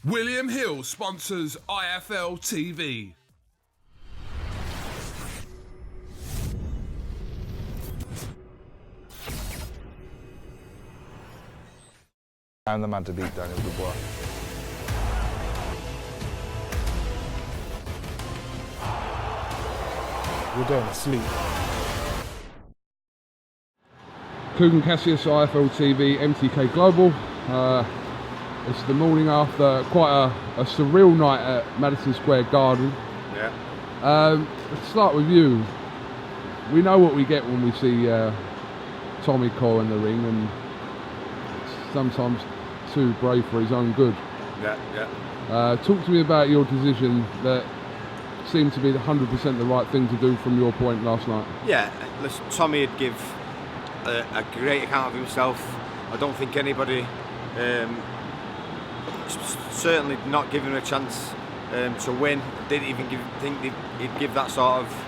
William Hill sponsors IFL TV. I'm the man to beat Daniel Dubois. We're going to sleep. KUGAN, CASSIUS, IFL TV, MTK Global. It's the morning after quite a surreal night at Madison Square Garden. Yeah. Let's start with you. We know what we get when we see Tommy Coyle in the ring, and sometimes too brave for his own good. Yeah. Talk to me about your decision that seemed to be 100% the right thing to do from your point last night. Yeah, listen, Tommy would give a great account of himself. I don't think anybody, certainly not giving him a chance to win, didn't even think he'd give that sort of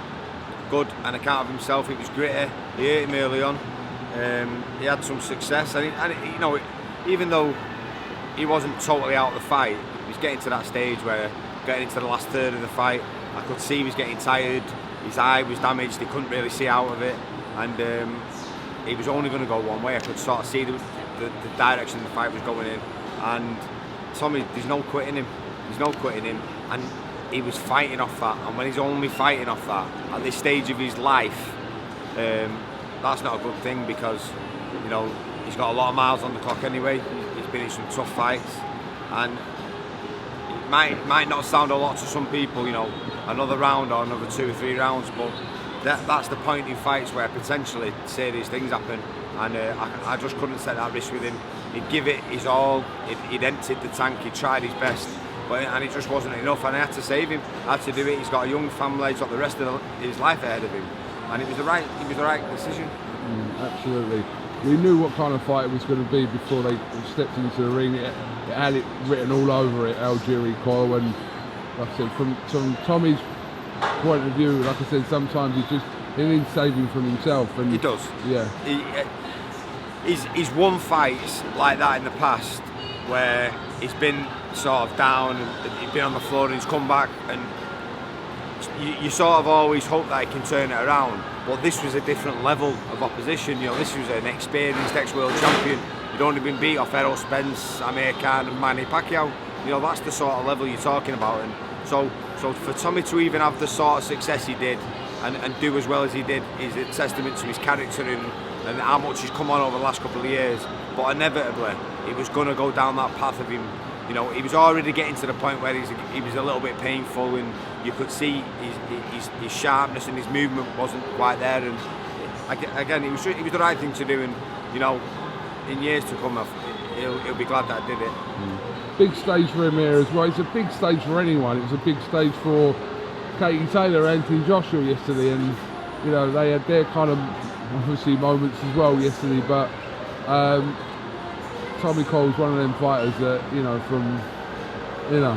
good an account of himself. It was gritty, he hurt him early on, he had some success, and you know, even though he wasn't totally out of the fight, he was getting to that stage where, getting into the last third of the fight, I could see he was getting tired, his eye was damaged, he couldn't really see out of it, and he was only going to go one way. I could sort of see the direction the fight was going in, and Tommy, there's no quitting him, and he was fighting off that, and when he's only fighting off that at this stage of his life, that's not a good thing, because, you know, he's got a lot of miles on the clock anyway, he's been in some tough fights, and it might not sound a lot to some people, you know, another round or another 2 or 3 rounds, but that's the point in fights where potentially serious things happen, and I just couldn't take that risk with him. He'd give it his all, he'd emptied the tank, he'd tried his best, and it just wasn't enough, and I had to save him. I had to do it. He's got a young family, he's got the rest of his life ahead of him, and it was the right decision. Absolutely. We knew what kind of fight it was going to be before they stepped into the ring. It had it written all over it, Algieri Coyle, and like I said, from Tommy's point of view, like I said, sometimes he needs saving from himself, and he does. Yeah. He's won fights like that in the past where he's been sort of down and he's been on the floor and he's come back, and you sort of always hope that he can turn it around. But this was a different level of opposition. You know, this was an experienced ex-world champion. He'd only been beat off Errol Spence, Amir Khan and Manny Pacquiao. You know, that's the sort of level you're talking about. And so for Tommy to even have the sort of success he did and do as well as he did is a testament to his character and how much he's come on over the last couple of years. But inevitably, he was going to go down that path of him. You know, he was already getting to the point where he was a little bit painful, and you could see his sharpness and his movement wasn't quite there. And again, it was the right thing to do. And you know, in years to come, he'll be glad that I did it. Big stage for him here as well. It's a big stage for anyone. It was a big stage for Katie Taylor, Anthony Joshua yesterday, and you know, they had their kind of obviously moments as well yesterday. But Tommy Coyle's one of them fighters that, you know,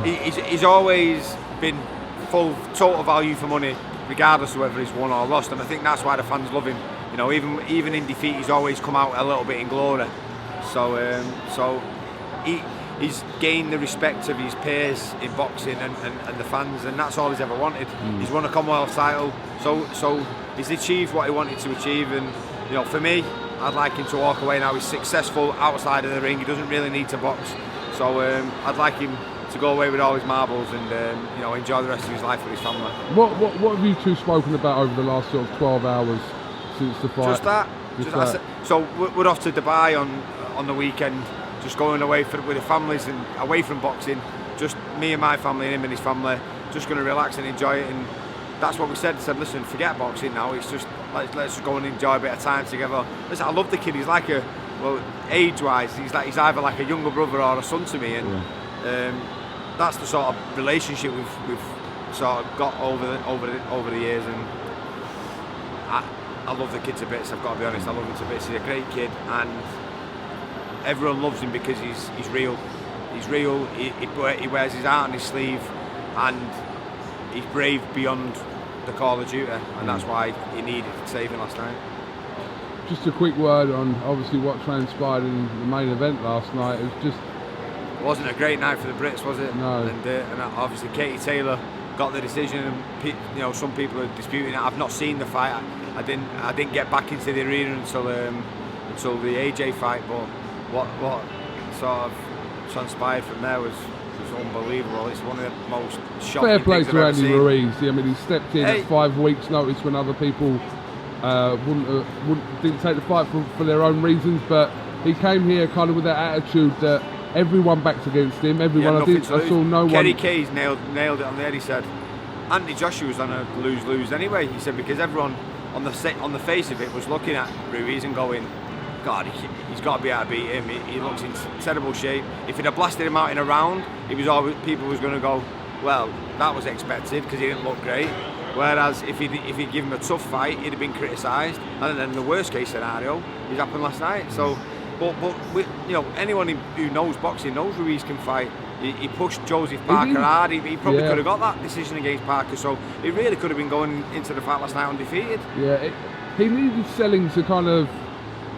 he's always been full total value for money, regardless of whether he's won or lost, and I think that's why the fans love him. You know, even in defeat, he's always come out a little bit in glory. So he's gained the respect of his peers in boxing and the fans, and that's all he's ever wanted. He's won a Commonwealth title, so he's achieved what he wanted to achieve, and you know, for me, I'd like him to walk away now. He's successful outside of the ring. He doesn't really need to box, so I'd like him to go away with all his marbles and you know, enjoy the rest of his life with his family. What have you two spoken about over the last sort of 12 hours since the fight? Just that. So we're off to Dubai on the weekend, just going away with the families and away from boxing. Just me and my family, and him and his family, just going to relax and enjoy it. And that's what we said. Listen, forget boxing now. It's just let's just go and enjoy a bit of time together. Listen, I love the kid. He's like age-wise, he's either like a younger brother or a son to me, and that's the sort of relationship we've sort of got over the years. And I love the kid to bits. I've got to be honest. I love him to bits. He's a great kid, and everyone loves him because he's real. He's real. He wears his heart on his sleeve, and he's brave beyond the call of duty, and that's why he needed saving last night. Just a quick word on obviously what transpired in the main event last night. It was just it wasn't a great night for the Brits, was it? No. And obviously Katie Taylor got the decision, and some people are disputing it. I've not seen the fight. I didn't get back into the arena until the AJ fight, but what sort of transpired from there was unbelievable. It's one of the most shocking Fair play things to I've ever Andy seen. Ruiz. I mean, he stepped in at 5 weeks' notice when other people didn't take the fight for their own reasons, but he came here kind of with that attitude that everyone backs against him. Everyone, I saw no Kerry one. Kayes nailed it on the head. He said Anthony Joshua was on a lose-lose anyway. He said because everyone on the face of it was looking at Ruiz and going, God, he's got to be able to beat him. He looks in terrible shape. If he'd have blasted him out in a round, people was going to go, well, that was expected because he didn't look great. Whereas if he'd given him a tough fight, he'd have been criticised. And then the worst case scenario, he's happened last night. So, but anyone who knows boxing knows Ruiz can fight. He pushed Joseph Parker hard. He probably could have got that decision against Parker. So he really could have been going into the fight last night undefeated. Yeah, he needed selling to kind of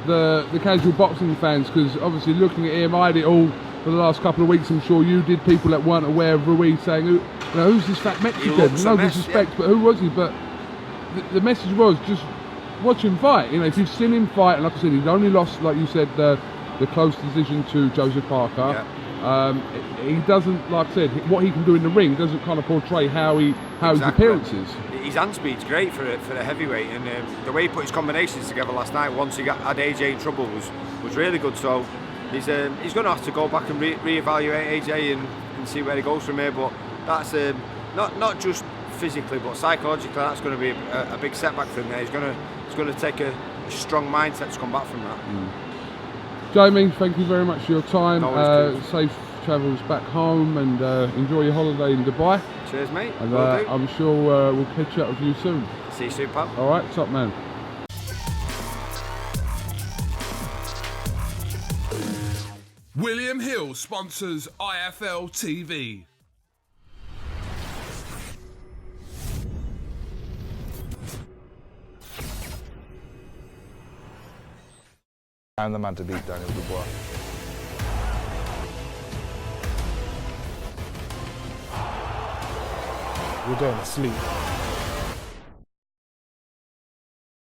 the casual boxing fans, because obviously looking at him, I had it all for the last couple of weeks. I'm sure you did. People that weren't aware of Ruiz saying, who's this fat Mexican? No disrespect, but who was he? But the message was just watch him fight. If you've seen him fight, and like I said, he'd only lost, like you said, the close decision to Joseph Parker. He doesn't, like I said, what he can do in the ring doesn't kind of portray how his appearance is. His hand speed's great for a heavyweight, and the way he put his combinations together last night, once he had AJ in trouble, was really good. So he's going to have to go back and reevaluate AJ and see where he goes from here. But that's not just physically, but psychologically, that's going to be a big setback for him there. He's going to take a strong mindset to come back from that. Jamie, thank you very much for your time. No, safe travels back home, and enjoy your holiday in Dubai. Cheers, mate. And I'm sure we'll catch up with you soon. See you soon, pal. All right, top man. William Hill sponsors IFL TV. I'm the man to beat Daniel Dubois. You're going to sleep.